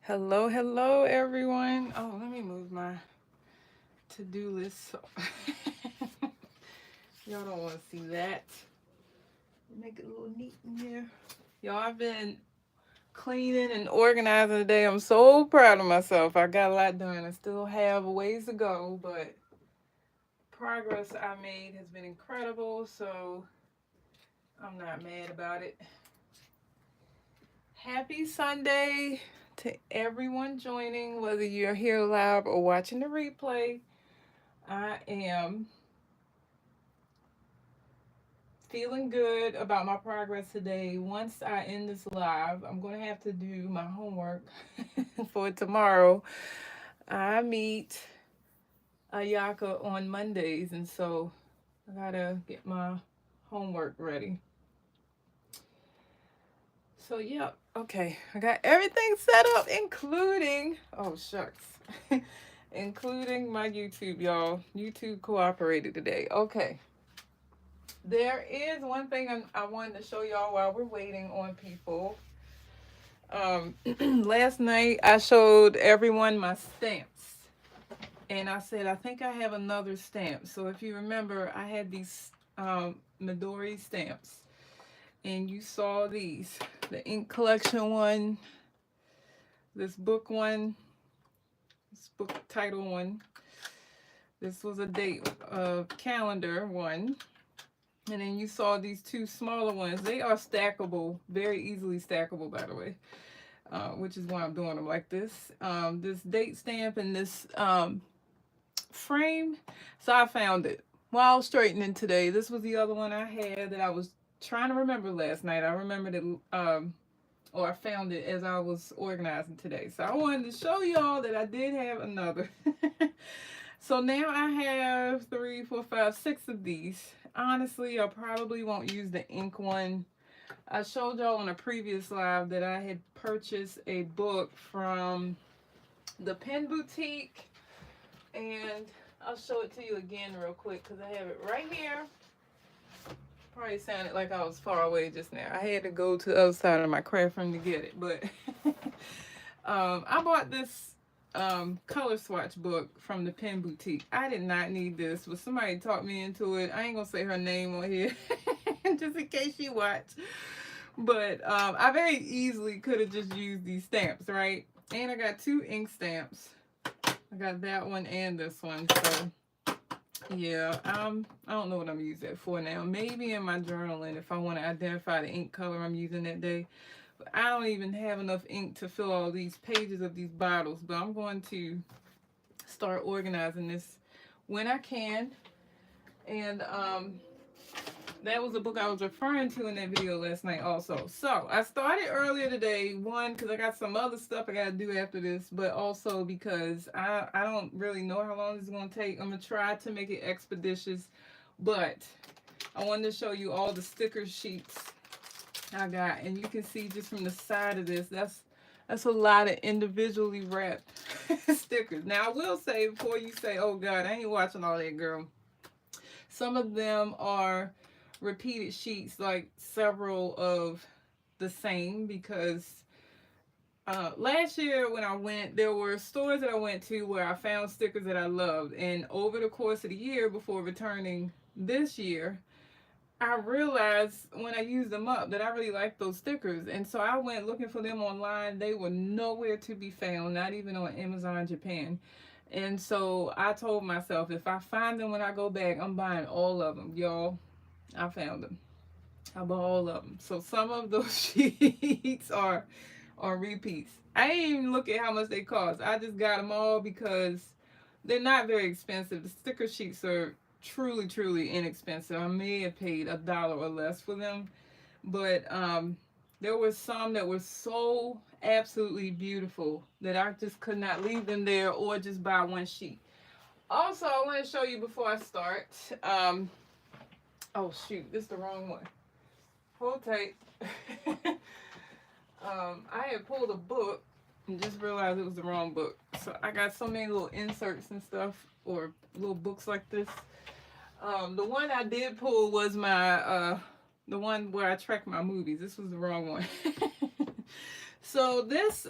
Hello, hello, everyone. Oh, let me move my to-do list. Y'all don't want to see that. Make it a little neat in here. Y'all, I've been cleaning and organizing today. I'm so proud of myself. I got a lot done. I still have a ways to go, but progress I made has been incredible, so I'm not mad about it. Happy Sunday to everyone joining, whether you're here live or watching the replay. I am feeling good about my progress today. Once I end this live, I'm going to have to do my homework for tomorrow. I meet Ayaka on Mondays, and so I got to get my homework ready. So, yeah, okay. I got everything set up, including, oh, shucks, including my YouTube, y'all. YouTube cooperated today. Okay. There is one thing I wanted to show y'all while we're waiting on people. Last night I showed everyone my stamps, and I said I think I have another stamp. So if you remember, I had these Midori stamps, and you saw these, the ink collection one, this book one, this book title one. This was a date calendar one. And then you saw these two smaller ones. They are stackable, very easily stackable, by the way, which is why I'm doing them like this. This date stamp and this frame. So I found it while I was straightening today. This was the other one I had that I was trying to remember last night. I remembered it, or I found it as I was organizing today. So I wanted to show y'all that I did have another. So now I have 3, 4, 5, 6 of these. Honestly, I probably won't use the ink one. I showed y'all on a previous live that I had purchased a book from the Pen Boutique, and I'll show it to you again real quick because I have it right here. Probably sounded like I was far away just now. I had to go to the other side of my craft room to get it, but I bought this color swatch book from the Pen Boutique. I did not need this, but somebody talked me into it. I ain't gonna say her name on here just in case she watch. But I very easily could have just used these stamps, right? And I got 2 ink stamps. I got that one and this one. So yeah, I don't know what I'm using it for now. Maybe in my journaling if I want to identify the ink color I'm using that day. But I don't even have enough ink to fill all these pages of these bottles. But I'm going to start organizing this when I can. And that was the book I was referring to in that video last night also. So I started earlier today, one, because I got some other stuff I got to do after this, but also because I don't really know how long this is going to take. I'm going to try to make it expeditious, but I wanted to show you all the sticker sheets I got. And you can see just from the side of this, that's a lot of individually wrapped stickers. Now, I will say, before you say, oh, God, I ain't watching all that, girl. Some of them are repeated sheets, like several of the same, because last year when I went, there were stores that I went to where I found stickers that I loved. And over the course of the year before returning this year, I realized when I used them up that I really liked those stickers. And so I went looking for them online. They were nowhere to be found, not even on Amazon Japan. And so I told myself, if I find them when I go back, I'm buying all of them. Y'all, I found them. I bought all of them. So some of those sheets are repeats. I didn't even look at how much they cost. I just got them all because they're not very expensive. The sticker sheets are truly, truly inexpensive. I may have paid $1 or less for them, but there were some that were so absolutely beautiful that I just could not leave them there or just buy one sheet. Also, I want to show you before I start. Oh shoot, this is the wrong one. Hold tight. I had pulled a book and just realized it was the wrong book. So I got so many little inserts and stuff, or little books like this. The one I did pull was my the one where I track my movies. This was the wrong one. So this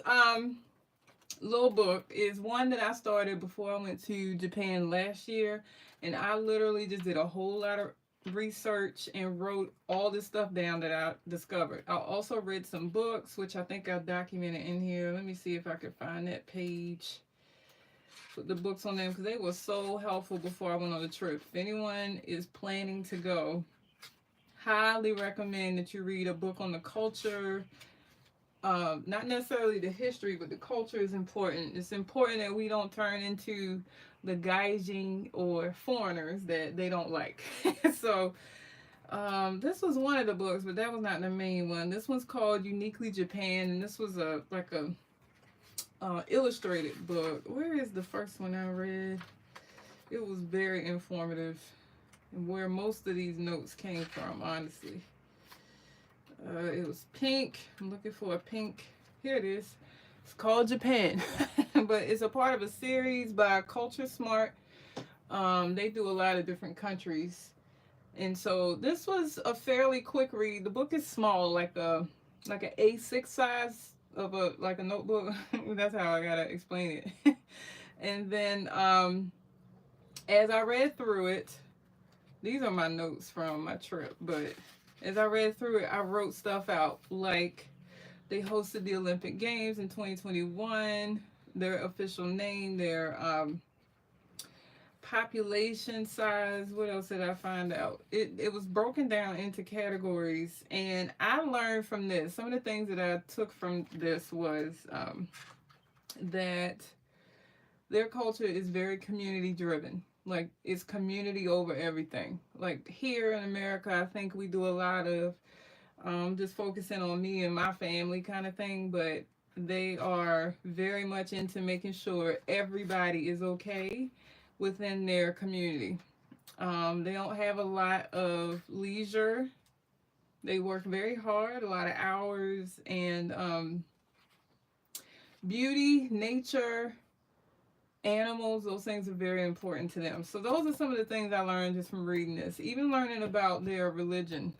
little book is one that I started before I went to Japan last year, and I literally just did a whole lot of research and wrote all this stuff down that I discovered. I also read some books, which I think I documented in here. Let me see if I could find that page. Put the books on them because they were so helpful before I went on the trip. If anyone is planning to go, highly recommend that you read a book on the culture. Not necessarily the history, but the culture is important. It's important that we don't turn into the gaijin or foreigners that they don't like. So this was one of the books, but that was not the main one. This one's called Uniquely Japan, and this was a illustrated book. Where is the first one I read? It was very informative, and where most of these notes came from, honestly. It was pink. I'm looking for a pink. Here it is. It's called Japan, but it's a part of a series by Culture Smart. They do a lot of different countries, and so this was a fairly quick read. The book is small, like an A6 size of a notebook. That's how I gotta explain it. And then as I read through it, these are my notes from my trip, but as I read through it, I wrote stuff out like they hosted the Olympic Games in 2021, their official name, their population size. What else did I find out? It was broken down into categories, and I learned from this. Some of the things that I took from this was that their culture is very community driven. Like, it's community over everything. Like, here in America, I think we do a lot of just focusing on me and my family kind of thing, but they are very much into making sure everybody is okay within their community. They don't have a lot of leisure. They work very hard, a lot of hours, and beauty, nature, animals, those things are very important to them. So those are some of the things I learned just from reading this. Even learning about their religion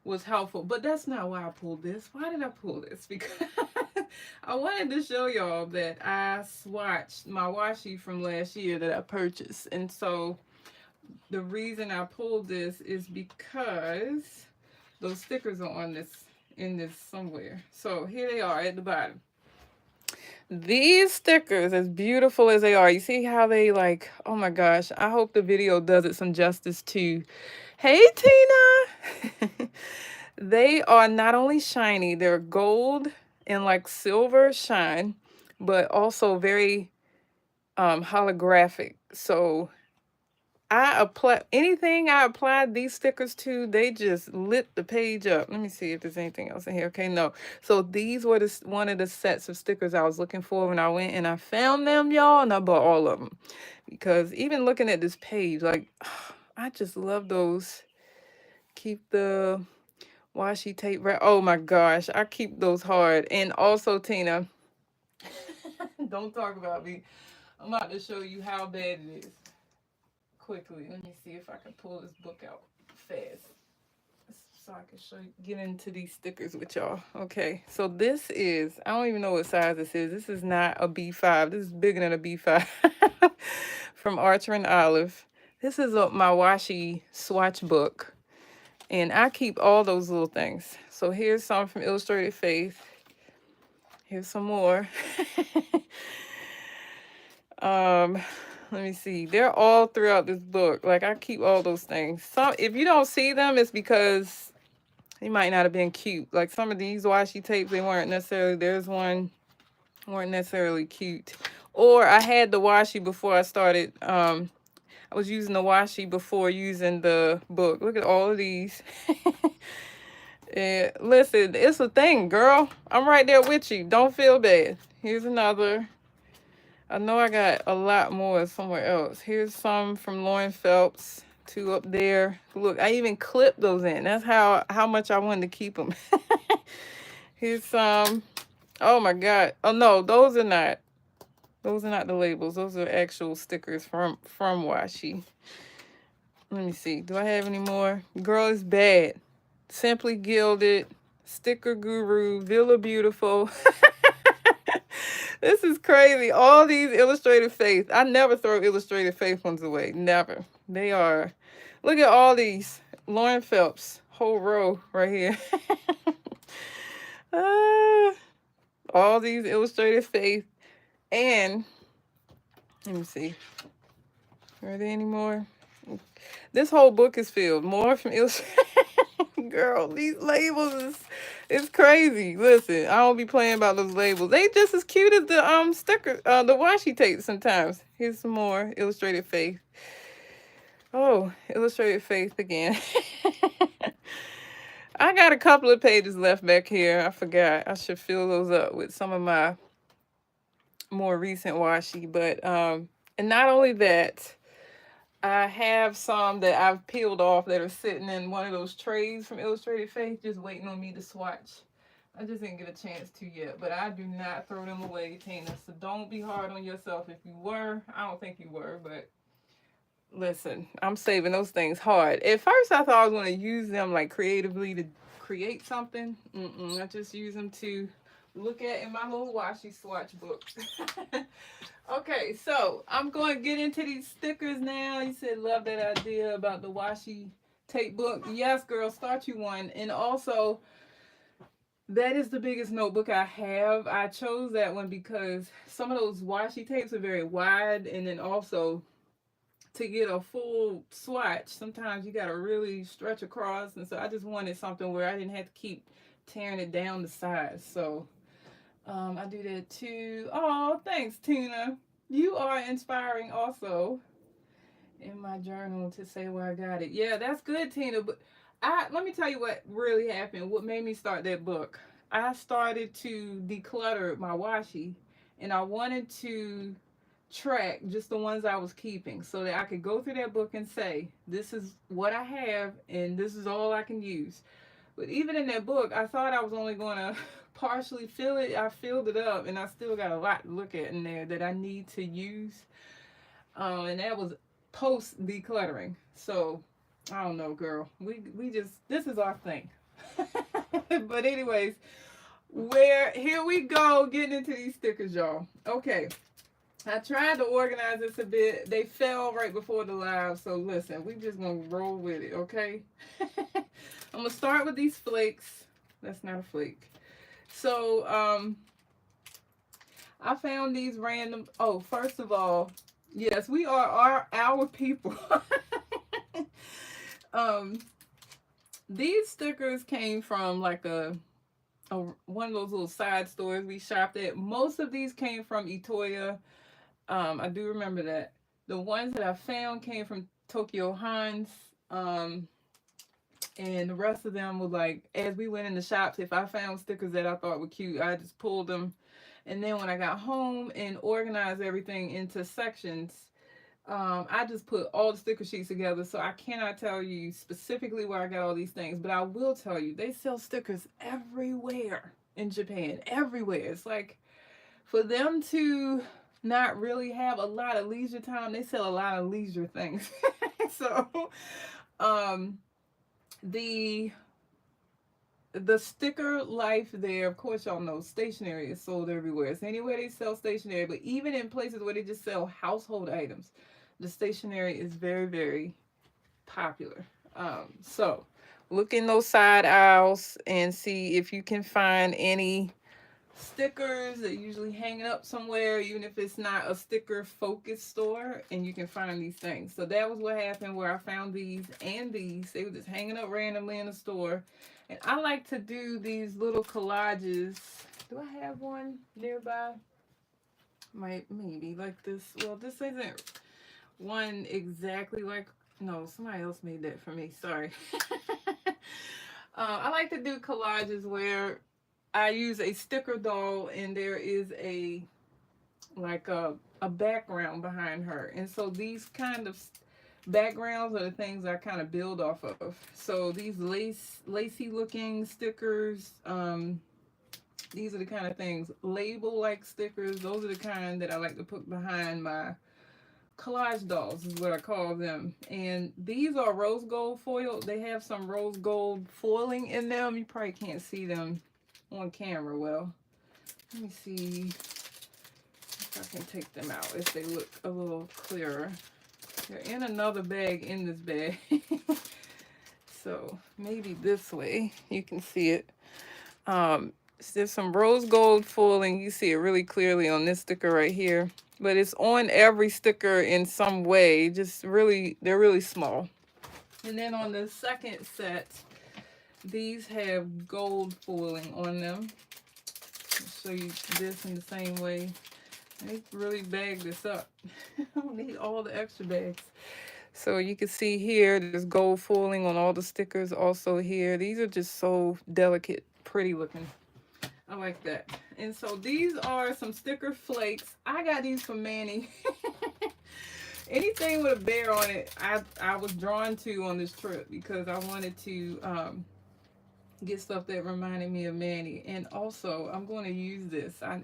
was helpful. But that's not why I pulled this. Why did I pull this? Because I wanted to show y'all that I swatched my washi from last year that I purchased. And so the reason I pulled this is because those stickers are on this, in this somewhere. So here they are at the bottom. These stickers, as beautiful as they are, you see how they like, oh my gosh, I hope the video does it some justice too. Hey, Tina. They are not only shiny, they're gold and like silver shine, but also very holographic. So I apply anything I applied these stickers to, they just lit the page up. Let me see if there's anything else in here. Okay, no. So these were one of the sets of stickers I was looking for when I went, and I found them, y'all, and I bought all of them. Because even looking at this page, like, I just love those. Keep the washi tape. Oh my gosh, I keep those hard. And also, Tina, don't talk about me. I'm about to show you how bad it is. Quickly, let me see if I can pull this book out fast so I can show you, get into these stickers with y'all. Okay, so this is, I don't even know what size this is. This is not a B5. This is bigger than a B5 from Archer and Olive. This is my washi swatch book, and I keep all those little things. So here's some from Illustrated Faith. Here's some more. Let me see. They're all throughout this book. Like, I keep all those things. Some, if you don't see them, it's because they might not have been cute. Like, some of these washi tapes, they weren't necessarily, there's one, weren't necessarily cute. Or I had the washi before I started, I was using the washi before using the book. Look at all of these. Listen, it's a thing, girl. I'm right there with you. Don't feel bad. Here's another. I know I got a lot more somewhere else. Here's some from Lauren Phelps, 2 up there. Look, I even clipped those in. That's how much I wanted to keep them. Here's some. Oh my God. Oh no, those are not the labels. Those are actual stickers from washi. Let me see. Do I have any more? Girl is Bad. Simply Gilded. Sticker Guru. Villa Beautiful. This is crazy. All these Illustrated Faith. I never throw Illustrated Faith ones away. Never. They are. Look at all these. Lauren Phelps. Whole row right here. Ah, all these Illustrated Faith. And let me see. Are there any more? This whole book is filled. More from Illustrated. Girl, these labels is it's crazy. Listen, I don't be playing about those labels. They just as cute as the sticker, the washi tape sometimes. Here's some more Illustrated Faith. Oh, Illustrated Faith again. I got a couple of pages left back here. I forgot. I should fill those up with some of my more recent washi. But and not only that, I have some that I've peeled off that are sitting in one of those trays from Illustrated Faith, just waiting on me to swatch. I just didn't get a chance to yet, but I do not throw them away, Tina. So don't be hard on yourself if you were. I don't think you were, but listen, I'm saving those things hard. At first, I thought I was going to use them like creatively to create something. I just use them to look at in my little washi swatch book. Okay, so I'm going to get into these stickers now. You said love that idea about the washi tape book. Yes, girl, start you one. And also, that is the biggest notebook I have. I chose that one because some of those washi tapes are very wide, and then also to get a full swatch, sometimes you got to really stretch across. And so I just wanted something where I didn't have to keep tearing it down the sides. So I do that too. Oh, thanks, Tina. You are inspiring also in my journal to say where I got it. Yeah, that's good, Tina. But let me tell you what really happened. What made me start that book? I started to declutter my washi, and I wanted to track just the ones I was keeping so that I could go through that book and say, this is what I have and this is all I can use. But even in that book, I thought I was only going to partially fill it. I filled it up, and I still got a lot to look at in there that I need to use. And that was post decluttering. So I don't know, girl. We just this is our thing. But anyways, here we go, getting into these stickers, y'all. Okay. I tried to organize this a bit. They fell right before the live, so listen, we just gonna roll with it, okay? I'm gonna start with these flakes. That's not a flake. So, I found these random. Oh, first of all, yes, we are our people. These stickers came from like one of those little side stores we shopped at. Most of these came from Itoya. I do remember that. The ones that I found came from Tokyo Hans. And the rest of them were like, as we went in the shops, if I found stickers that I thought were cute, I just pulled them. And then when I got home and organized everything into sections, I just put all the sticker sheets together. So I cannot tell you specifically where I got all these things, but I will tell you they sell stickers everywhere in Japan. Everywhere. It's like for them to not really have a lot of leisure time, they sell a lot of leisure things. So the sticker life there, of course y'all know stationery is sold everywhere. It's anywhere they sell stationery, but even in places where they just sell household items, the stationery is very, very popular. So look in those side aisles and see if you can find any stickers that usually hanging up somewhere, even if it's not a sticker focused store, and you can find these things. So that was what happened where I found these and these. They were just hanging up randomly in the store. And I like to do these little collages. Do I have one nearby? Maybe like this. Well, this isn't one exactly like, no, somebody else made that for me. Sorry. I like to do collages where I use a sticker doll and there is a background behind her. And so these kind of backgrounds are the things I kind of build off of. So these lacy looking stickers, these are the kind of things, label like stickers, those are the kind that I like to put behind my collage dolls is what I call them. And these are rose gold foil. They have some rose gold foiling in them. You probably can't see them on camera well. Let me see. I can take them out if they look a little clearer. They're in another bag in this bag. So maybe this way you can see it. There's some rose gold foiling. You see it really clearly on this sticker right here. But it's on every sticker in some way. Just really, they're really small. And then on the second set, these have gold foiling on them. I'll show you this in the same way. They really bagged this up. I don't need all the extra bags. So you can see here, there's gold foiling on all the stickers also here. These are just so delicate, pretty looking. I like that. And so these are some sticker flakes. I got these from Manny. Anything with a bear on it, I was drawn to on this trip because I wanted to get stuff that reminded me of Manny. And also, I'm going to use this. I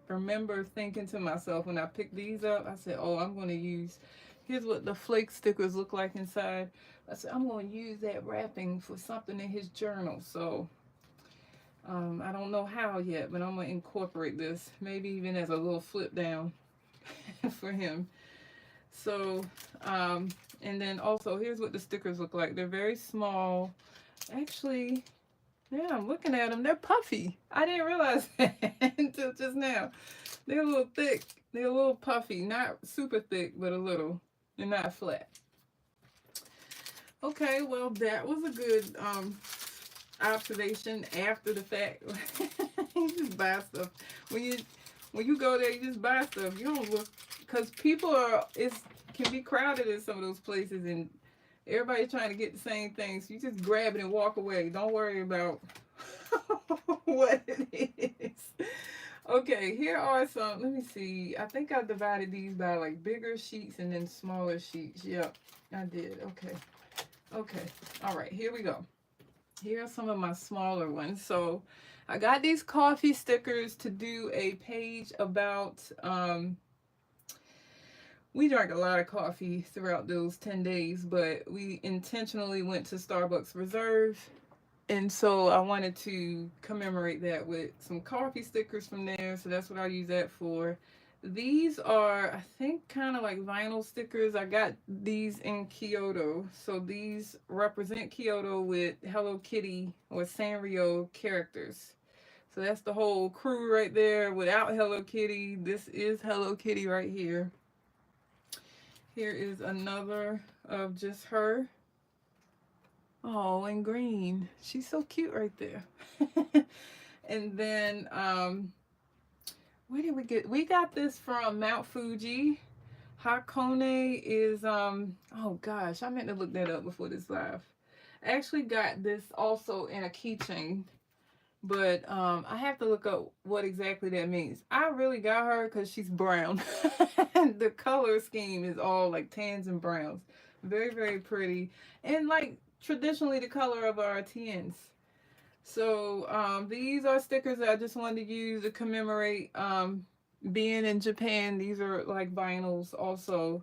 remember thinking to myself when I picked these up, I said, oh, I'm going to use, here's what the flake stickers look like inside. I said, I'm going to use that wrapping for something in his journal. So I don't know how yet, but I'm going to incorporate this, maybe even as a little flip down for him. So, and then also, here's what the stickers look like. They're very small. Actually, yeah, I'm looking at them. They're puffy. I didn't realize that until just now. They're a little thick. They're a little puffy. Not super thick, but a little. They're not flat. Okay, well, that was a good observation after the fact. You just buy stuff. When you go there, you just buy stuff. You don't look, because people can be crowded in some of those places, and everybody's trying to get the same things. So you just grab it and walk away. Don't worry about what it is. Okay, here are some. Let me see. I think I divided these by like bigger sheets and then smaller sheets. Yep, I did. Okay. Okay. All right, here we go. Here are some of my smaller ones. So I got these coffee stickers to do a page about, we drank a lot of coffee throughout those 10 days, but we intentionally went to Starbucks Reserve. And so I wanted to commemorate that with some coffee stickers from there. So that's what I'll use that for. These are, I think, kind of like vinyl stickers. I got these in Kyoto. So these represent Kyoto with Hello Kitty or Sanrio characters. So that's the whole crew right there without Hello Kitty. This is Hello Kitty right here. Here is another of just her. Oh, in green. She's so cute right there. And then, where did we get? We got this from Mount Fuji. Hakone is, oh gosh, I meant to look that up before this live. I actually got this also in a keychain, but I have to look up what exactly that means. I really got her because she's brown. The color scheme is all like tans and browns. Very, very pretty. And like traditionally the color of our TNs. So these are stickers that I just wanted to use to commemorate being in Japan. These are like vinyls also.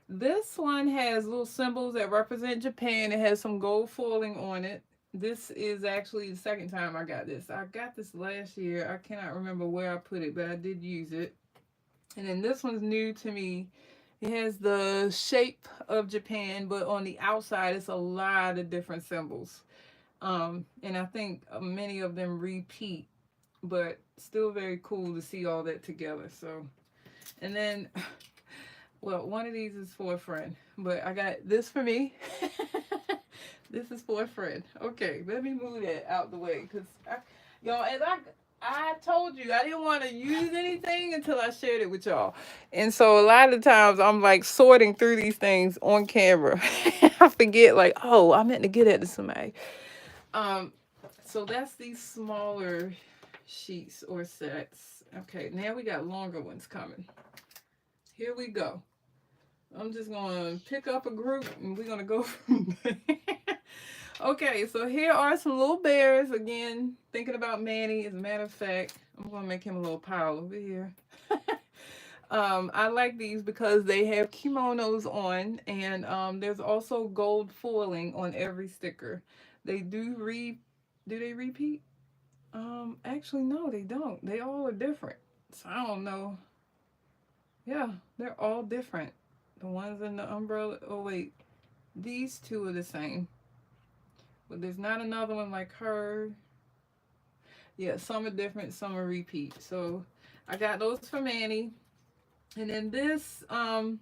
This one has little symbols that represent Japan. It has some gold foiling on it. This is actually the second time I got this. I got this last year. I cannot remember where I put it, but I did use it. And then this one's new to me. It has the shape of Japan, but on the outside, it's a lot of different symbols. And I think many of them repeat, but still very cool to see all that together. So, and then, well, one of these is for a friend, but I got this for me. This is for a friend. Okay, let me move that out the way, because, y'all, as I told you, I didn't want to use anything until I shared it with y'all. And so a lot of times I'm like sorting through these things on camera. I forget, like, oh, I meant to get it to somebody. So that's these smaller sheets or sets. Okay, now we got longer ones coming. Here we go. I'm just going to pick up a group and we're going to go from there. Okay, so here are some little bears. Again, thinking about Manny. As a matter of fact, I'm going to make him a little pile over here. I like these because they have kimonos on, and there's also gold foiling on every sticker. They do they repeat? Actually, no, they don't. They all are different. So I don't know. Yeah, they're all different. The ones in the umbrella. Oh wait, these two are the same, but there's not another one like her. Yeah, some are different, some are repeat. So I got those for Manny. And then this, I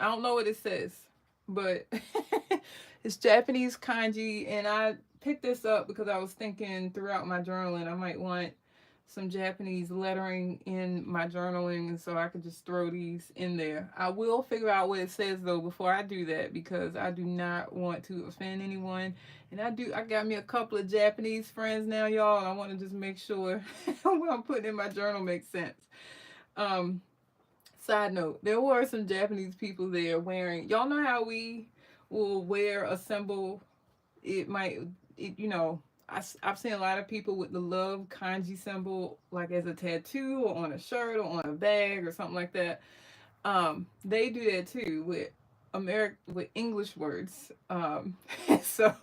don't know what it says, but it's Japanese kanji. And I picked this up because I was thinking throughout my journaling I might want some Japanese lettering in my journaling, and so I could just throw these in there. I will figure out what it says though before I do that, because I do not want to offend anyone. And I got me a couple of Japanese friends now, y'all, and I want to just make sure what I'm putting in my journal makes sense. Um, Side note, there were some Japanese people there wearing, y'all know how we will wear a symbol, it might, you know, I've seen a lot of people with the love kanji symbol like as a tattoo or on a shirt or on a bag or something like that. They do that too with with English words. So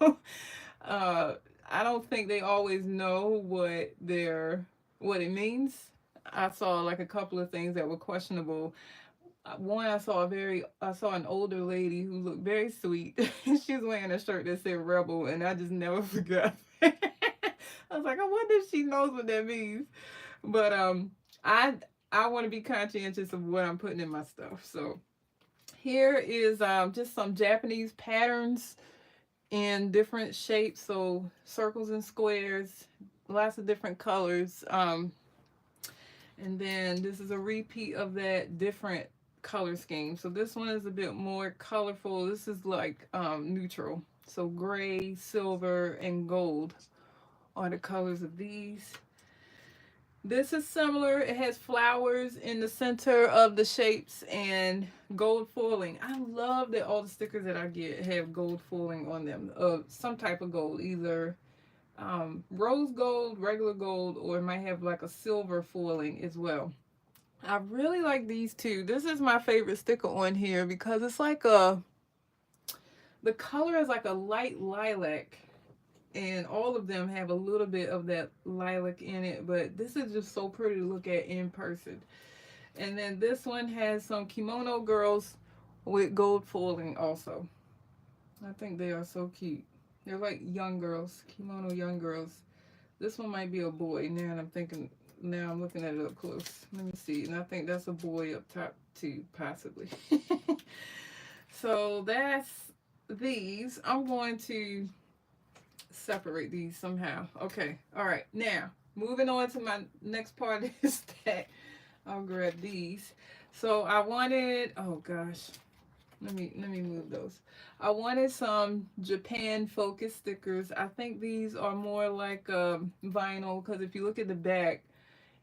uh, I don't think they always know what it means. I saw like a couple of things that were questionable. One, I saw an older lady who looked very sweet. She was wearing a shirt that said Rebel, and I just never forgot. I was like, I wonder if she knows what that means. But I I want to be conscientious of what I'm putting in my stuff. So here is just some Japanese patterns in different shapes, so circles and squares, lots of different colors. And then this is a repeat of that different color scheme. So this one is a bit more colorful. This is like neutral. So gray, silver, and gold are the colors of these. This is similar. It has flowers in the center of the shapes and gold foiling. I love that all the stickers that I get have gold foiling on them. Some type of gold, either rose gold, regular gold, or it might have like a silver foiling as well. I really like these two. This is my favorite sticker on here because it's like the color is like a light lilac, and all of them have a little bit of that lilac in it, but this is just so pretty to look at in person. And then this one has some kimono girls with gold foiling also. I think they are so cute. They're like young girls, kimono young girls. This one might be a boy. Now I'm looking at it up close. Let me see. And I think that's a boy up top too, possibly. So that's these. I'm going to separate these somehow. Okay. All right. Now, moving on to my next part of this stack. I'll grab these. So I wanted, oh gosh. Let me move those. I wanted some Japan focus stickers. I think these are more like vinyl, because if you look at the back,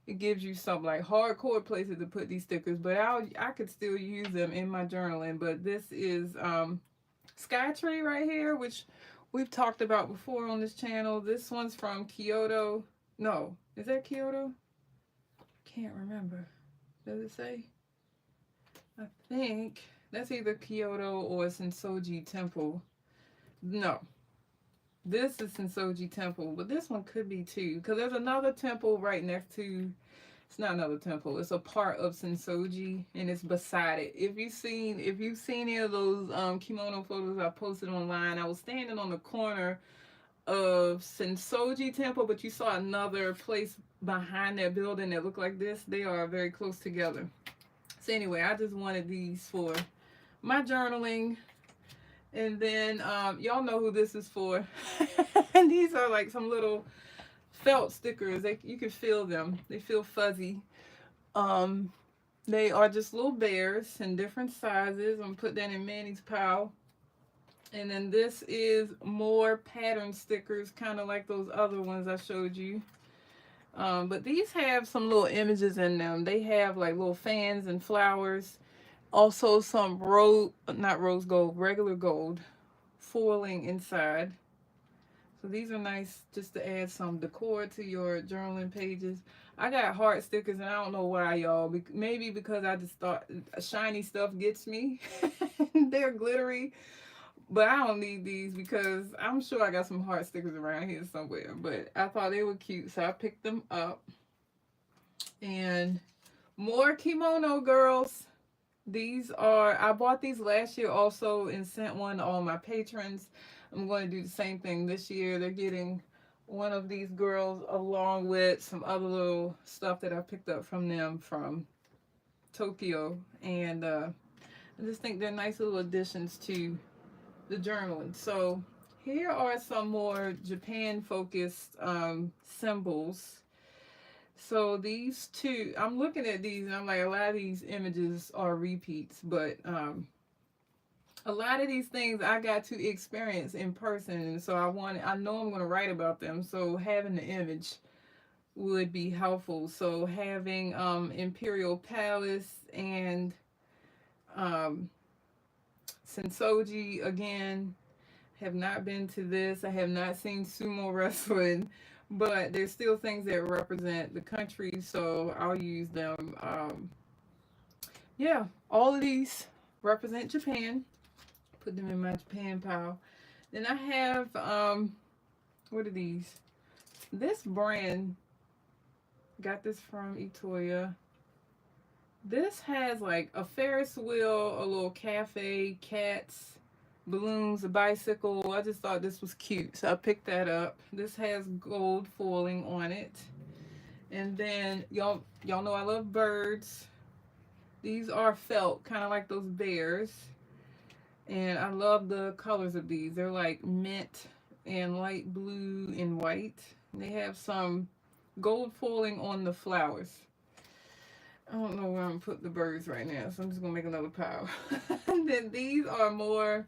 it gives you some like hardcore places to put these stickers. But I could still use them in my journaling. But this is Sky Tree right here, which we've talked about before on this channel. This one's from Kyoto. No, is that Kyoto? Can't remember. Does it say? I think that's either Kyoto or Sensoji Temple. No, this is Sensoji Temple, but this one could be too, because there's another temple right next to. It's not another temple. It's a part of Sensoji, and it's beside it. If you've seen any of those kimono photos I posted online, I was standing on the corner of Sensoji Temple, but you saw another place behind that building that looked like this. They are very close together. So anyway, I just wanted these for my journaling. And then y'all know who this is for. And these are like some little felt stickers. You can feel them. They feel fuzzy. Um, they are just little bears in different sizes. I'm gonna put that in Manny's pile. And then this is more pattern stickers, kind of like those other ones I showed you. But these have some little images in them. They have like little fans and flowers. Also some not rose gold, regular gold foiling inside. So these are nice just to add some decor to your journaling pages. I got heart stickers, and I don't know why, y'all. Maybe because I just thought shiny stuff gets me. They're glittery. But I don't need these because I'm sure I got some heart stickers around here somewhere. But I thought they were cute, so I picked them up. And more kimono girls. These are, I bought these last year also and sent one to all my patrons. I'm going to do the same thing this year. They're getting one of these girls along with some other little stuff that I picked up from them from Tokyo. And I just think they're nice little additions to the journaling. So here are some more Japan focused symbols. So these two, I'm looking at these and I'm like, a lot of these images are repeats, but a lot of these things I got to experience in person, and so I know I'm going to write about them, so having the image would be helpful. So having Imperial Palace and um, Sensoji again. Have not been to this. I have not seen sumo wrestling, but there's still things that represent the country, so I'll use them. Yeah, all of these represent Japan. Put them in my Japan pile. Then I have what are these? This brand, got this from Itoya. This has like a Ferris wheel, a little cafe, cats, balloons, a bicycle. I just thought this was cute, so I picked that up. This has gold foiling on it. And then y'all know I love birds. These are felt, kind of like those bears. And I love the colors of these. They're like mint and light blue and white. They have some gold foiling on the flowers. I don't know where I'm gonna put the birds right now, so I'm just gonna make another pile. And then these are more,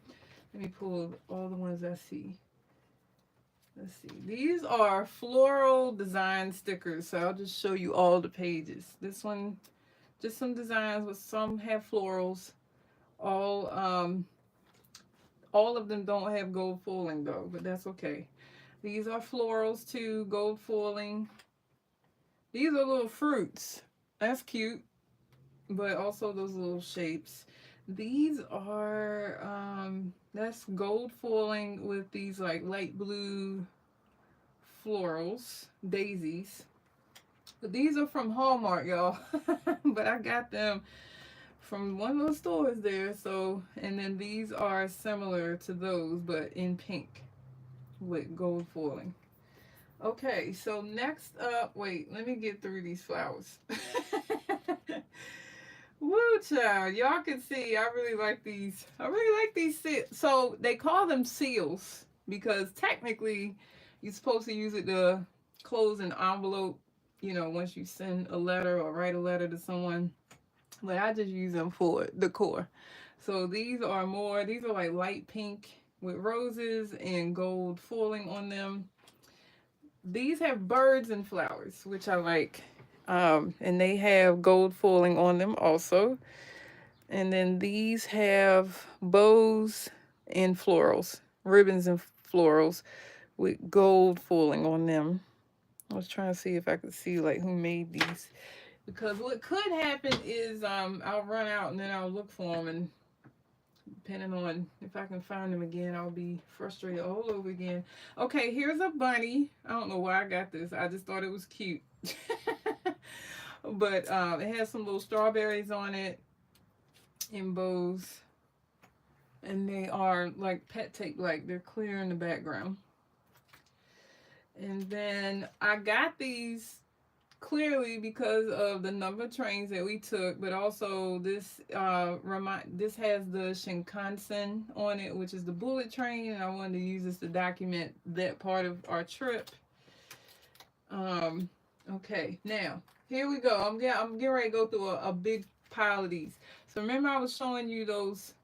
let me pull all the ones I see. Let's see. These are floral design stickers, so I'll just show you all the pages. This one, just some designs, with some have florals. All of them don't have gold foiling though, but that's okay. These are florals too, gold foiling. These are little fruits. That's cute, but also those little shapes. These are that's gold foiling with these like light blue florals, daisies. But these are from Hallmark, y'all. But I got them from one of those stores there. So, and then these are similar to those, but in pink with gold foiling. Okay, so next up, wait, let me get through these flowers. Woo, child. Y'all can see I really like these. I really like these. So they call them seals because technically you're supposed to use it to close an envelope, once you send a letter or write a letter to someone. But I just use them for decor. So these are like light pink with roses and gold foiling on them. These have birds and flowers, which I like. And they have gold foiling on them also. And then these have bows and florals, ribbons and florals with gold foiling on them. I was trying to see if I could see like who made these. Because what could happen is I'll run out and then I'll look for them, and depending on if I can find them again, I'll be frustrated all over again. Okay, here's a bunny. I don't know why I got this. I just thought it was cute. But it has some little strawberries on it in bows. And they are like pet tape, like they're clear in the background. And then I got these clearly because of the number of trains that we took, but also this this has the Shinkansen on it, which is the bullet train, and I wanted to use this to document that part of our trip. Okay, now here we go. I'm getting ready to go through a big pile of these. So remember I was showing you those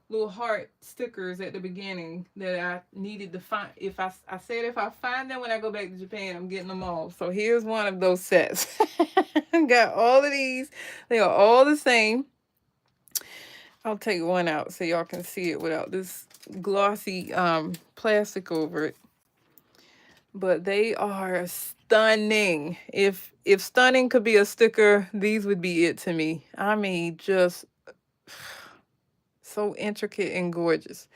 little heart stickers at the beginning that I needed to find. I said if I find them when I go back to Japan, I'm getting them all. So here's one of those sets. Got all of these. They are all the same. I'll take one out so y'all can see it without this glossy plastic over it. But they are stunning. If stunning could be a sticker, these would be it to me. I mean, just so intricate and gorgeous.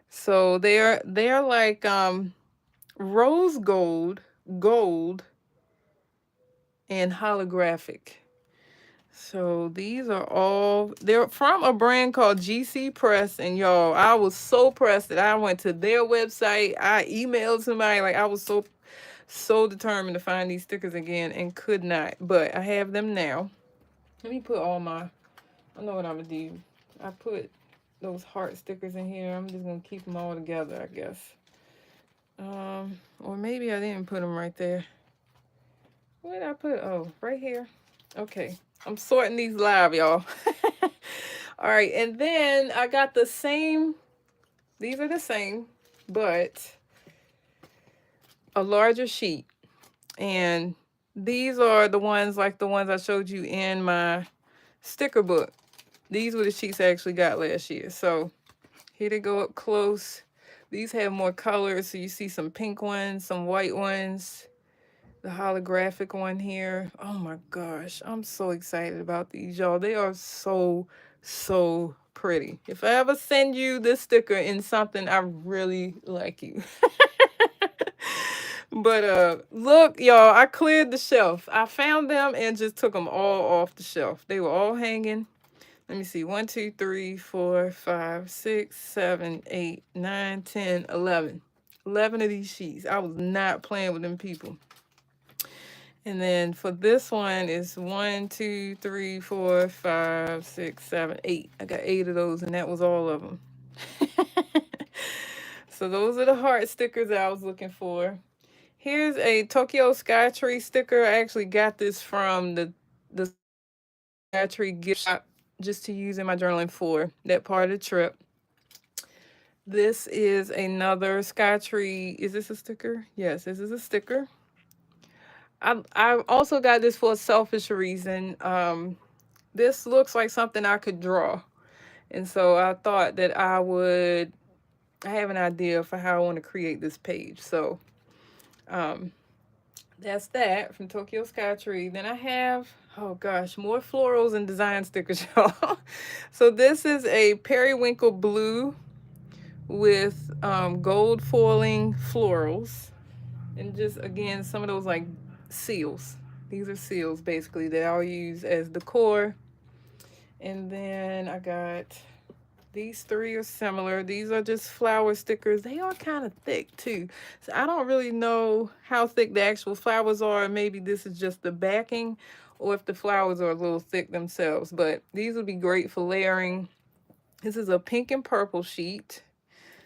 So they're like rose gold, and holographic. So these are all, they're from a brand called GC Press. And y'all, I was so pressed that I went to their website. I emailed somebody, like I was so determined to find these stickers again and could not. But I have them now. Let me put all my, I know what I'm gonna do. I put those heart stickers in here. I'm just gonna keep them all together, I guess. Or maybe I didn't put them right there. Where did I put? Oh, right here. Okay. I'm sorting these live, y'all. All right, and then I got the same, these are the same, but a larger sheet. And these are the ones like the ones I showed you in my sticker book. These were the sheets I actually got last year. So here they go up close. These have more colors. So you see some pink ones, some white ones, the holographic one here. Oh my gosh, I'm so excited about these, y'all. They are so pretty. If I ever send you this sticker in something, I really like you. But look, y'all, I cleared the shelf. I found them and just took them all off the shelf. They were all hanging. Let me see. 1, 2, 3, 4, 5, 6, 7, 8, 9, 10, 11. 11 of these sheets. I was not playing with them people. And then for this one is 1, 2, 3, 4, 5, 6, 7, 8. I got 8 of those, and that was all of them. So those are the heart stickers I was looking for. Here's a Tokyo Skytree sticker. I actually got this from the Skytree gift shop just to use in my journaling for that part of the trip. This is another Skytree. Is this a sticker? Yes, this is a sticker. I also got this for a selfish reason. This looks like something I could draw. And so I thought that I have an idea for how I want to create this page. So that's that from Tokyo Skytree. Then I have, oh gosh, more florals and design stickers, y'all. So this is a periwinkle blue with gold foiling florals. And just, again, some of those like seals. These are seals, basically, that I'll use as decor. And then I got these 3 are similar. These are just flower stickers. They are kind of thick too. So I don't really know how thick the actual flowers are. Maybe this is just the backing, or if the flowers are a little thick themselves. But these would be great for layering. This is a pink and purple sheet.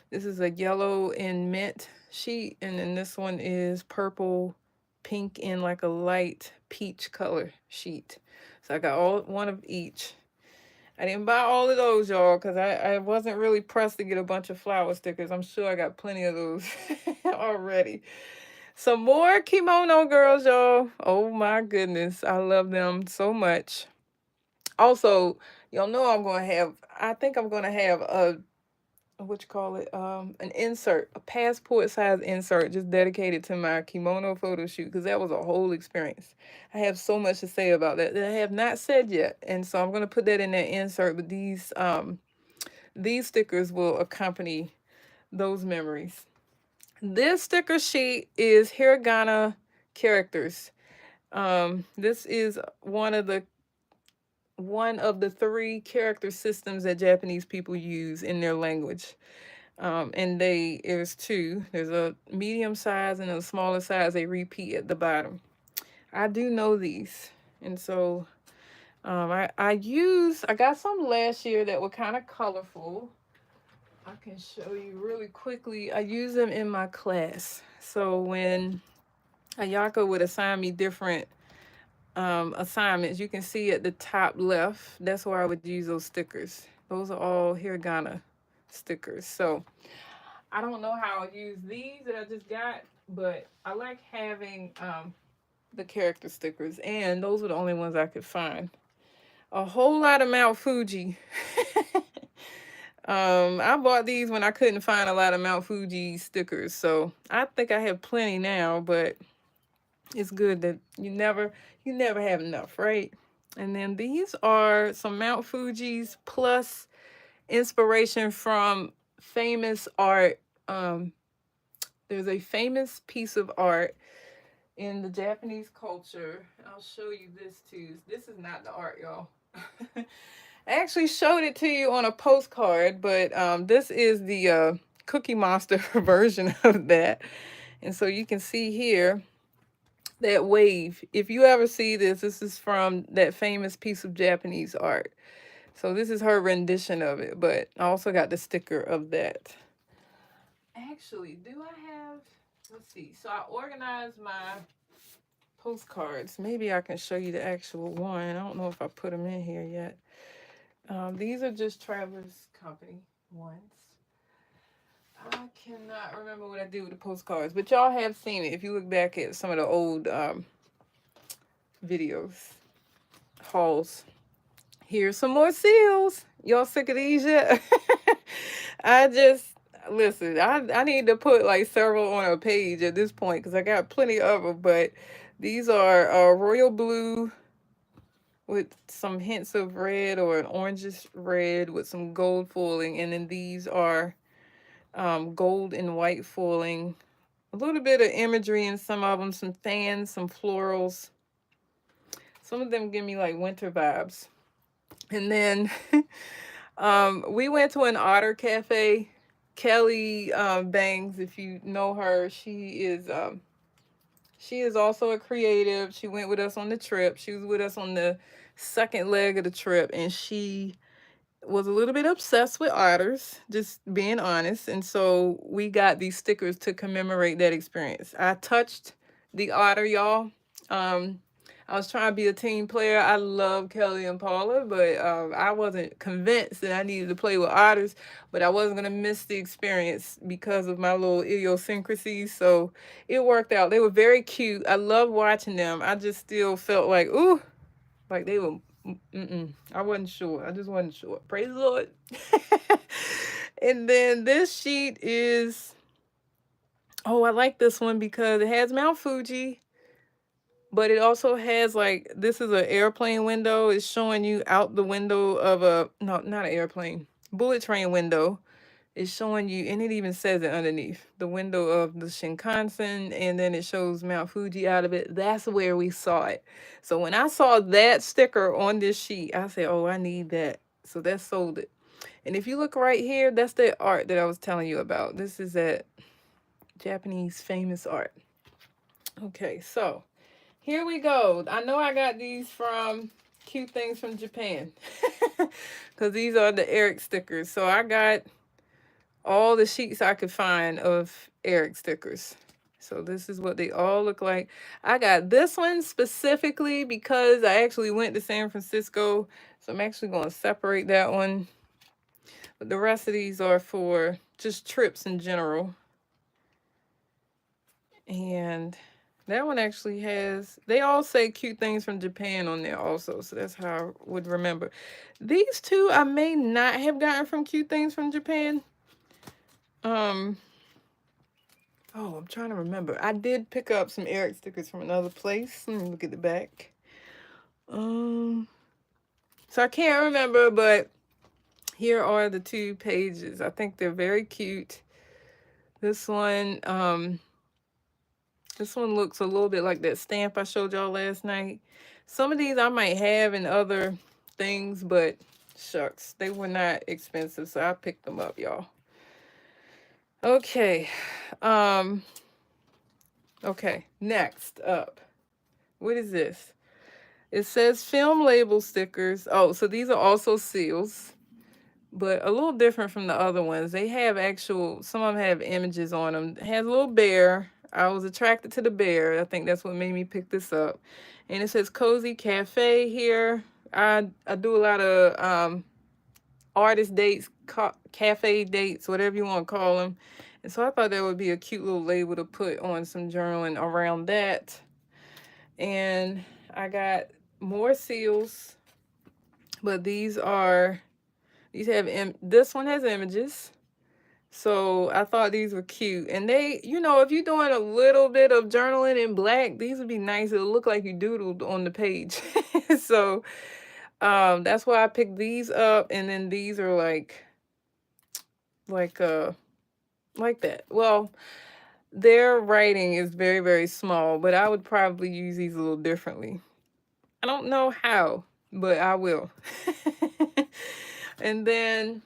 This is a yellow and mint sheet. And then this one is purple, pink, and like a light peach color sheet. So I got one of each. I didn't buy all of those, y'all, because I wasn't really pressed to get a bunch of flower stickers. I'm sure I got plenty of those already. Some more kimono girls, y'all. Oh my goodness. I love them so much. Also, y'all know I think I'm going to have an insert, a passport size insert just dedicated to my kimono photo shoot, because that was a whole experience. I have so much to say about that I have not said yet, and so I'm going to put that in that insert. But these stickers will accompany those memories. This sticker sheet is hiragana characters. This is one of the 3 character systems that Japanese people use in their language. And there's 2. There's a medium size and a smaller size. They repeat at the bottom. I do know these. And so I got some last year that were kind of colorful. I can show you really quickly. I use them in my class. So when Ayaka would assign me different assignments, you can see at the top left, that's where I would use those stickers. Those are all hiragana stickers. So I don't know how I'll use these that I just got, but I like having the character stickers, and those were the only ones I could find. A whole lot of Mount Fuji. I bought these when I couldn't find a lot of Mount Fuji stickers, so I think I have plenty now, but it's good that you never have enough, right? And then these are some Mount Fuji's plus inspiration from famous art. There's a famous piece of art in the Japanese culture. I'll show you this too. This is not the art, y'all. I actually showed it to you on a postcard, but this is the Cookie Monster version of that. And so you can see here that wave. If you ever see this, this is from that famous piece of Japanese art. So this is her rendition of it, but I also got the sticker of that. Actually, do I have, let's see. So I organized my postcards. Maybe I can show you the actual one. I don't know if I put them in here yet. These are just Travelers Company ones. I cannot remember what I did with the postcards, but y'all have seen it if you look back at some of the old videos, hauls. Here's some more seals. Y'all sick of these yet? I just listen. I need to put like several on a page at this point because I got plenty of them. But these are royal blue with some hints of red or an orangish red with some gold foiling, and then these are gold and white foiling. A little bit of imagery in some of them, some fans, some florals. Some of them give me like winter vibes. And then we went to an otter cafe. Kelly Bangs, if you know her, she is also a creative. She went with us on the trip. She was with us on the second leg of the trip, and she was a little bit obsessed with otters, just being honest. And so we got these stickers to commemorate that experience. I touched the otter, y'all. I was trying to be a team player. I love Kelly and Paula, but I wasn't convinced that I needed to play with otters, but I wasn't going to miss the experience because of my little idiosyncrasies. So it worked out. They were very cute. I love watching them. I just still felt like, ooh, like they were, I wasn't sure. I just wasn't sure. Praise the Lord. And then this sheet is, oh, I like this one because it has Mount Fuji, but it also has like, this is an airplane window. It's showing you out the window of a, no, not an airplane, bullet train window. It's showing you, and it even says it underneath the window of the Shinkansen, and then it shows Mount Fuji out of it. That's where we saw it. So when I saw that sticker on this sheet, I said, oh, I need that. So that sold it. And if you look right here, that's the art that I was telling you about. This is that Japanese famous art. Okay, so here we go. I know I got these from Cute Things from Japan because these are the Eric stickers. So I got all the sheets I could find of Eric stickers. So this is what they all look like. I got this one specifically because I actually went to San Francisco. So I'm actually going to separate that one. But the rest of these are for just trips in general. And that one actually has, they all say Cute Things from Japan on there also. So that's how I would remember. These two I may not have gotten from Cute Things from Japan. Oh, I'm trying to remember. I did pick up some Eric stickers from another place. Let me look at the back. So I can't remember, but here are the two pages. I think they're very cute. This one looks a little bit like that stamp I showed y'all last night. Some of these I might have in other things, but shucks, they were not expensive, so I picked them up, y'all. Okay. Okay, next up. What is this? It says film label stickers. Oh, so these are also seals, but a little different from the other ones. They have actual, some of them have images on them. It has a little bear. I was attracted to the bear. I think that's what made me pick this up. And it says Cozy Cafe here. I do a lot of artist dates, cafe dates, whatever you want to call them. And so I thought that would be a cute little label to put on some journaling around that. And I got more seals, but these have, this one has images. So I thought these were cute. And they, if you're doing a little bit of journaling in black, these would be nice. It'll look like you doodled on the page. So that's why I picked these up. And then these are like that. Well, their writing is very, very small, but I would probably use these a little differently. I don't know how, but I will. And then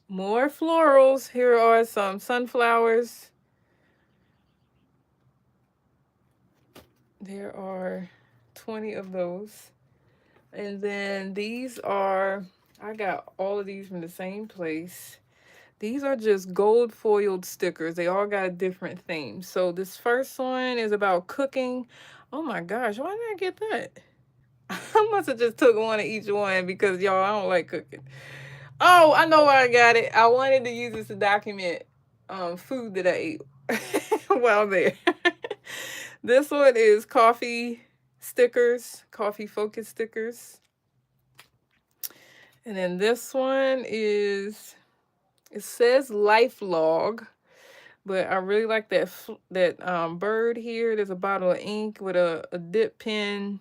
more florals. Here are some sunflowers. There are 20 of those. And then these are, I got all of these from the same place. These are just gold foiled stickers. They all got a different theme. So this first one is about cooking. Oh my gosh, why did I get that? I must have just took one of each one because y'all, I don't like cooking. Oh, I know why I got it. I wanted to use this to document food that I ate while there. This one is coffee stickers, coffee focus stickers. And then this one is, it says life log, but I really like that bird here. There's a bottle of ink with a dip pen.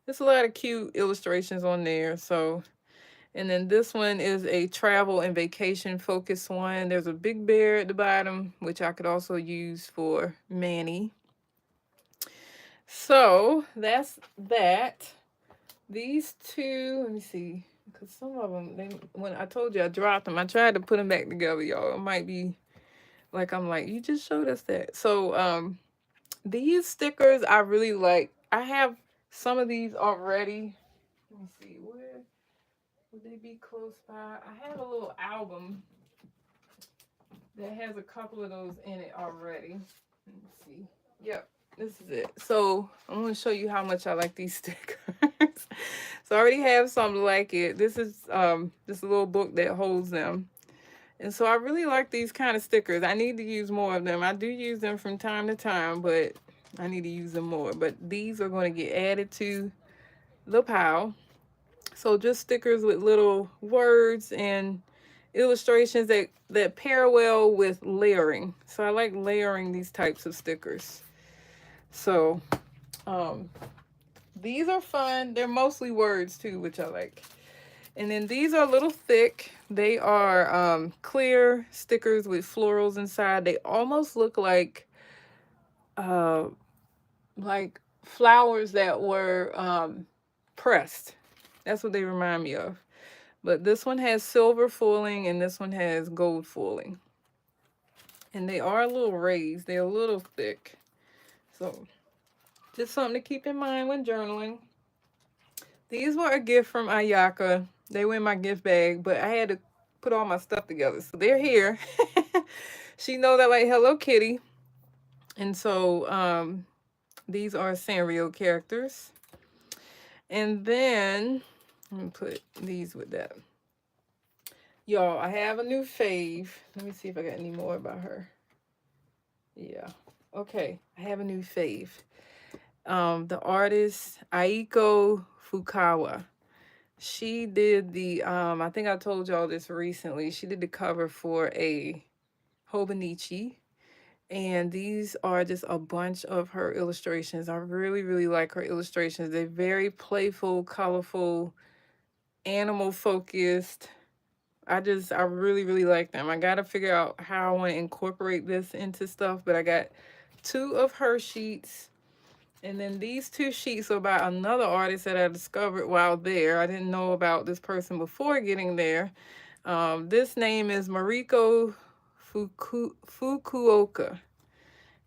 There's a lot of cute illustrations on there. So, and then this one is a travel and vacation focused one. There's a big bear at the bottom, which I could also use for Manny. So that's that. These two, let me see, because some of them, when I told you I dropped them, I tried to put them back together, y'all. It might be like, I'm like, you just showed us that. So these stickers I really like. I have some of these already. Let me see, where would they be close by? I have a little album that has a couple of those in it already. Let me see. Yep, this is it. So I'm going to show you how much I like these stickers. So I already have some like it. This is just a little book that holds them. And so I really like these kind of stickers. I need to use more of them. I do use them from time to time, but I need to use them more. But these are going to get added to the pile. So just stickers with little words and illustrations that pair well with layering. So I like layering these types of stickers. So these are fun. They're mostly words too, which I like. And then these are a little thick. They are clear stickers with florals inside. They almost look like flowers that were pressed. That's what they remind me of. But this one has silver foiling and this one has gold foiling. And they are a little raised. They're a little thick. So just something to keep in mind when journaling. These were a gift from Ayaka. They were in my gift bag, but I had to put all my stuff together. So they're here. She knows I like Hello Kitty. And so these are Sanrio characters. And then, let me put these with that. Y'all, I have a new fave. Let me see if I got any more about her. Yeah. Okay, I have a new fave. The artist Aiko Fukawa. She did the I think I told y'all this recently. She did the cover for a Hobonichi. And these are just a bunch of her illustrations. I really, really like her illustrations. They're very playful, colorful, animal focused. I really, really like them. I got to figure out how I want to incorporate this into stuff, but I got 2 of her sheets. And then these 2 sheets are about another artist that I discovered while there. I didn't know about this person before getting there. This name is Mariko Fukuoka.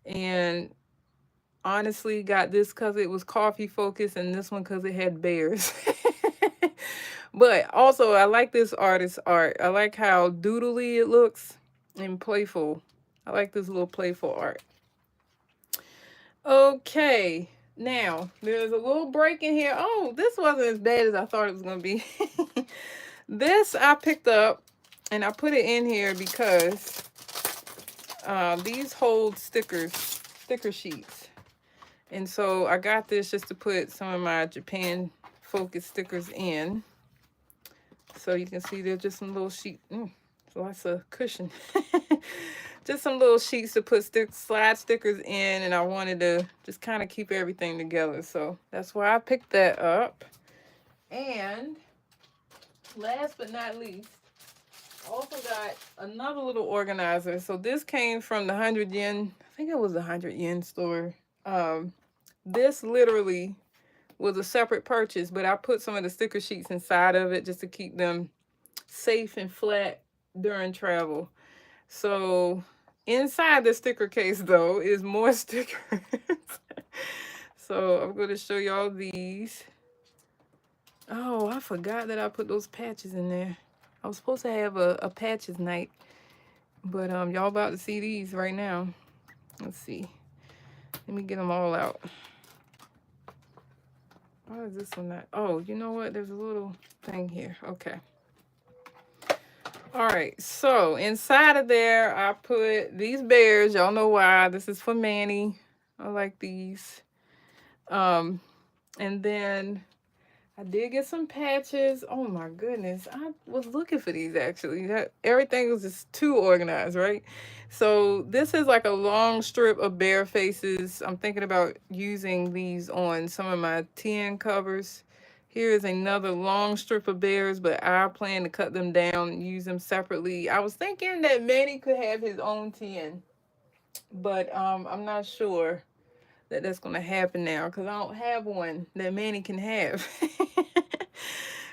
And honestly, got this because it was coffee focused and this one because it had bears. But also, I like this artist's art. I like how doodly it looks and playful. I like this little playful art. Okay, now there's a little break in here. Oh, this wasn't as bad as I thought it was going to be. This I picked up and I put it in here because these hold sticker sheets. And so I got this just to put some of my Japan focus stickers in. So you can see they're just some little sheets. Lots of cushion. Just some little sheets to put slide stickers in, and I wanted to just kind of keep everything together. So that's why I picked that up. And last but not least, I also got another little organizer. So this came from the 100 yen think it was a 100 yen store. Um, this literally was a separate purchase, but I put some of the sticker sheets inside of it just to keep them safe and flat during travel. So inside the sticker case though is more stickers. So I'm going to show y'all these. Oh, I forgot that I put those patches in there. I was supposed to have a patches night, but y'all about to see these right now. Let's see. Let me get them all out. Why is this one not? Oh, you know what? There's a little thing here. Okay. All right. So inside of there, I put these bears. Y'all know why. This is for Manny. I like these. And then I did get some patches. Oh my goodness. I was looking for these actually. Everything was just too organized, right? So this is like a long strip of bear faces. I'm thinking about using these on some of my TN covers. Here is another long strip of bears, but I plan to cut them down and use them separately. I was thinking that Manny could have his own TN, but I'm not sure that that's going to happen now because I don't have one that Manny can have.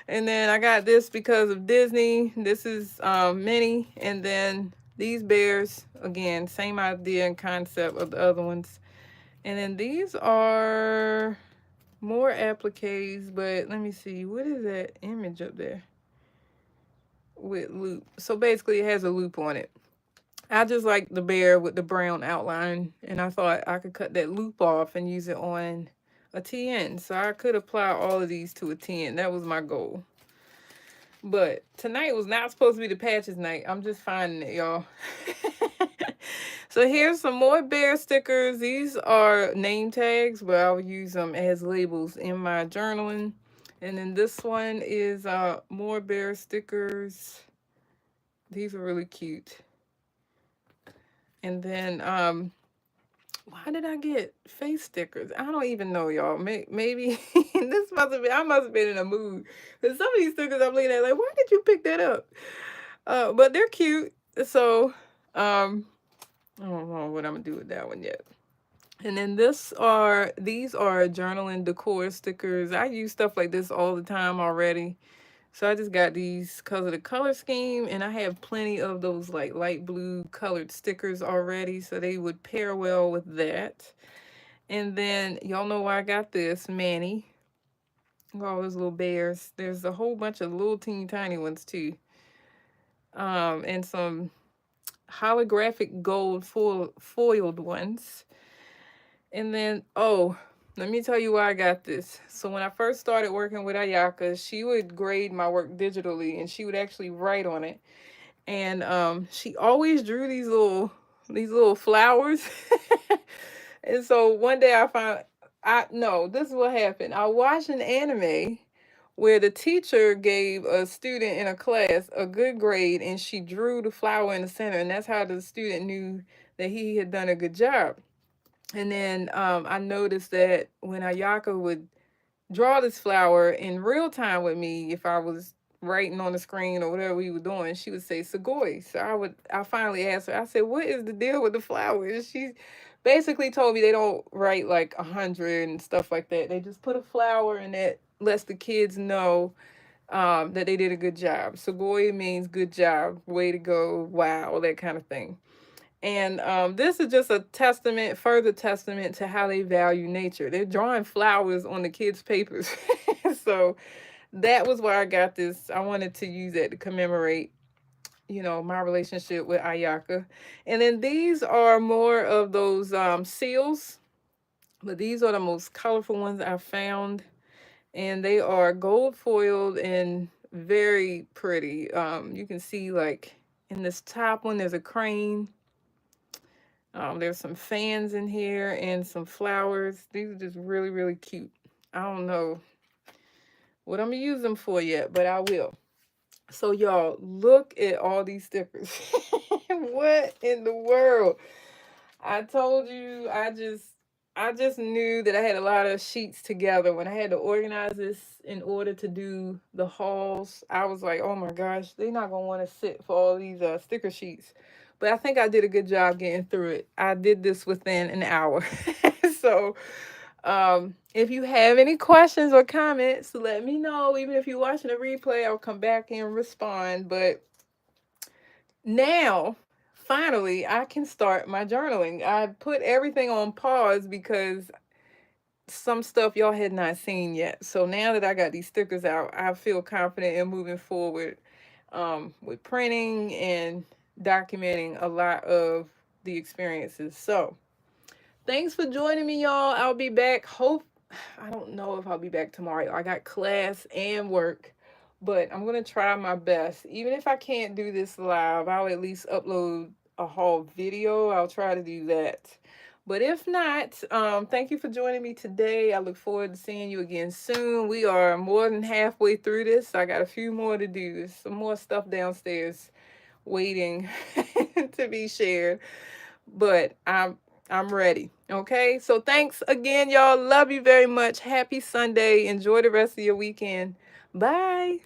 And then I got this because of Disney. This is Minnie. And then these bears, again, same idea and concept of the other ones. And then these are more appliques, but let me see. What is that image up there with loop? So basically it has a loop on it. I just like the bear with the brown outline, and I thought I could cut that loop off and use it on a TN. So I could apply all of these to a TN. That was my goal. But tonight was not supposed to be the patches night. I'm just finding it, y'all. So here's some more bear stickers. These are name tags, but I'll use them as labels in my journaling. And then this one is more bear stickers. These are really cute. And then why did I get face stickers? I don't even know, y'all. Maybe this must have been, I must have been in a mood. Because some of these stickers I'm looking at, like, why did you pick that up? But they're cute. So, I don't know what I'm going to do with that one yet. And then these are journaling decor stickers. I use stuff like this all the time already. So I just got these because of the color scheme, and I have plenty of those like light blue colored stickers already, so they would pair well with that. And then y'all know why I got this, Manny. All those little bears. There's a whole bunch of little teeny tiny ones too. And some holographic gold foiled ones. And then, oh, let me tell you why I got this. So when I first started working with Ayaka, she would grade my work digitally and she would actually write on it. And she always drew these little flowers. And so one day this is what happened. I watched an anime where the teacher gave a student in a class a good grade and she drew the flower in the center, and that's how the student knew that he had done a good job. And then I noticed that when Ayaka would draw this flower in real time with me, if I was writing on the screen or whatever we were doing, she would say Sugoi. So I finally asked her, I said, what is the deal with the flowers? She basically told me they don't write like 100 and stuff like that. They just put a flower and that lets the kids know that they did a good job. Sugoi means good job, way to go, wow, that kind of thing. And this is just a further testament to how they value nature. They're drawing flowers on the kids' papers. So that was why I got this. I wanted to use that to commemorate, my relationship with Ayaka. And then these are more of those seals, but these are the most colorful ones I found. And they are gold foiled and very pretty. You can see like in this top one, there's a crane. There's some fans in here and some flowers. These are just really, really cute. I don't know what I'm going to use them for yet, but I will. So y'all, look at all these stickers. What in the world? I told you, I just knew that I had a lot of sheets together. When I had to organize this in order to do the hauls, I was like, oh my gosh, they're not going to want to sit for all these sticker sheets. but I think I did a good job getting through it. I did this within an hour. So if you have any questions or comments, let me know. Even if you're watching a replay, I'll come back and respond. But now, finally, I can start my journaling. I put everything on pause because some stuff y'all had not seen yet. So now that I got these stickers out, I feel confident in moving forward with printing and documenting a lot of the experiences. So thanks for joining me, y'all. I'll be back. I don't know if I'll be back tomorrow. I got class and work, but I'm gonna try my best. Even if I can't do this live, I'll at least upload a whole video. I'll try to do that. But if not, thank you for joining me today. I look forward to seeing you again soon. We are more than halfway through this. I got a few more to do. There's some more stuff downstairs waiting to be shared. But I'm ready. Okay. So thanks again, y'all. Love you very much. Happy Sunday. Enjoy the rest of your weekend. Bye.